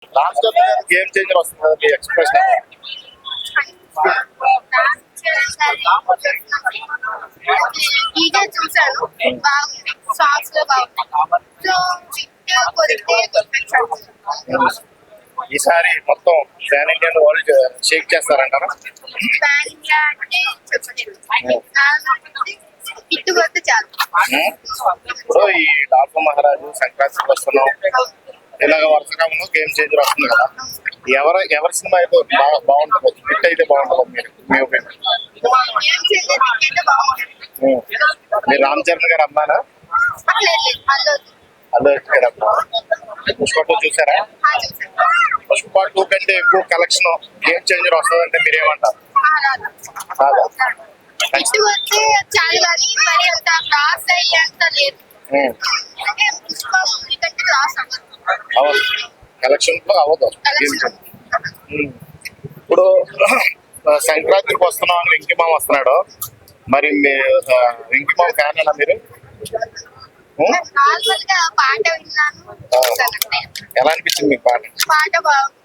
రామ్ చరణ్ గారు game changer వస్తుంది కదా, మీ ఎక్స్ప్రెషన్ ఈగా చూసాను, బాగుంది, సాంగ్స్ లో బాగుంది. సో ఈసారి మొత్తం పాన్ ఇండియన్ వరల్డ్ షేక్ చేస్తారంటారా? పాన్ ఇండియా అంటే చెప్పలేదు, ఇటు వస్తే చాలు. ఇప్పుడు ఈ డాల్ఫా మహారాజు, సంక్రాంతి వస్తున్నాం, ఇలాగ వరుసగా గేమ్ చేంజర్ వస్తుంది కదా, ఎవరి సినిమా అయితే బాగుంటుంది, హిట్ అయితే బాగుంటుంది మీ ఒపీనియన్? ఏం చేయలేదు, ఇంకైతే బాగుంది. మీరు రామ్ చరణ్ గారు అమ్మానా? లేదు, అల్లు అర్జున్ గారు అమ్మా. పుష్ప 2 చూసారా? పుష్ప 2 కంటే ఎక్కువ కలెక్షన్ గేమ్ చేంజర్ వస్తుందంటే మీరేమంటారు? కాదా? ఇటు వస్తే చాలు కానీ మరి అంత లాస్ అయ్యేంత లేదు. అంటే పుష్ప మూవీ కంటే లాస్ అవ్వదు, కలెక్షన్ లో అవ్వదు గేమ్ చేంజర్. ఇప్పుడు సంక్రాంతికి వస్తున్నాం అని వెంకీ మామ వస్తున్నాడు, మరి వెంకీ మామ ఫ్యాన్ అన్నా మీరు? నార్మల్ గా పాట విన్నాను. ఎలా అనిపించింది మీకు పాట? పాట బాగుంది.